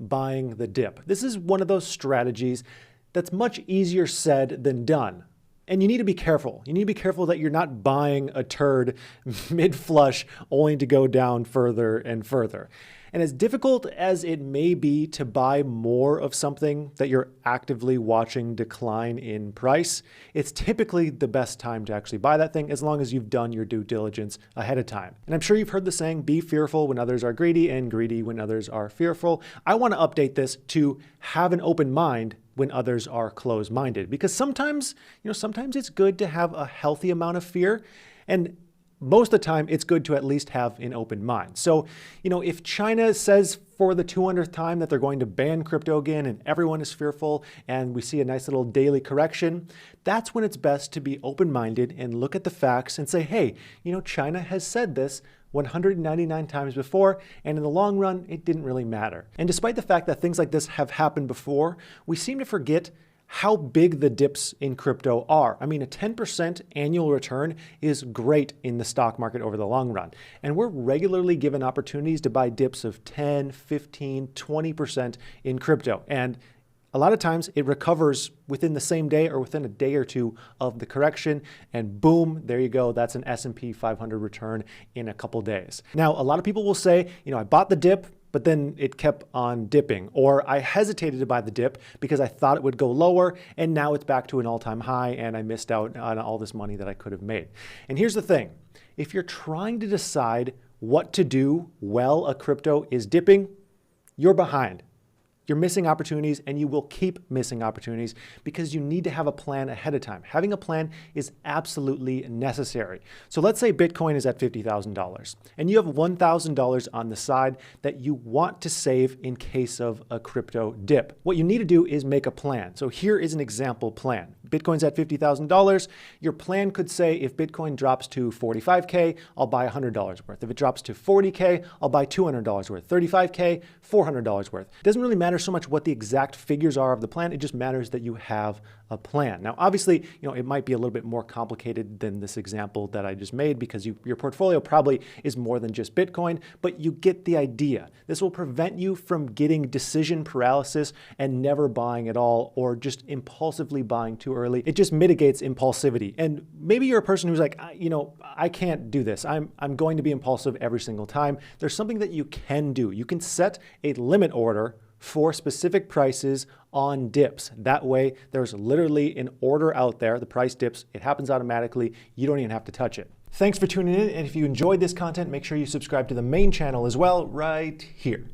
buying the dip. This is one of those strategies that's much easier said than done. And you need to be careful. You need to be careful that you're not buying a turd mid-flush only to go down further and further. And as difficult as it may be to buy more of something that you're actively watching decline in price, it's typically the best time to actually buy that thing as long as you've done your due diligence ahead of time. And I'm sure you've heard the saying, be fearful when others are greedy and greedy when others are fearful. I want to update this to have an open mind when others are closed-minded, because sometimes it's good to have a healthy amount of fear, and most of the time it's good to at least have an open mind. So, if China says for the 200th time that they're going to ban crypto again and everyone is fearful and we see a nice little daily correction, that's when it's best to be open-minded and look at the facts and say, hey, China has said this 199 times before, and in the long run, it didn't really matter. And despite the fact that things like this have happened before, we seem to forget how big the dips in crypto are. I mean, a 10% annual return is great in the stock market over the long run. And we're regularly given opportunities to buy dips of 10, 15, 20% in crypto. And a lot of times it recovers within the same day or within a day or two of the correction, and boom, there you go. That's an S&P 500 return in a couple days. Now, a lot of people will say, I bought the dip, but then it kept on dipping, or I hesitated to buy the dip because I thought it would go lower, and now it's back to an all-time high, and I missed out on all this money that I could have made. And here's the thing. If you're trying to decide what to do while a crypto is dipping, you're behind. You're missing opportunities, and you will keep missing opportunities because you need to have a plan ahead of time. Having a plan is absolutely necessary. So let's say Bitcoin is at $50,000 and you have $1,000 on the side that you want to save in case of a crypto dip. What you need to do is make a plan. So here is an example plan. Bitcoin's at $50,000. Your plan could say if Bitcoin drops to 45K, I'll buy $100 worth. If it drops to 40K, I'll buy $200 worth. 35K, $400 worth. It doesn't really matter so much what the exact figures are of the plan. It just matters that you have a plan. Now, obviously, it might be a little bit more complicated than this example that I just made because your portfolio probably is more than just Bitcoin, but you get the idea. This will prevent you from getting decision paralysis and never buying at all, or just impulsively buying too early. It just mitigates impulsivity. And maybe you're a person who's like, I can't do this. I'm going to be impulsive every single time. There's something that you can do. You can set a limit order for specific prices on dips. That way, there's literally an order out there. The price dips, it happens automatically. You don't even have to touch it. Thanks for tuning in. And if you enjoyed this content, make sure you subscribe to the main channel as well right here.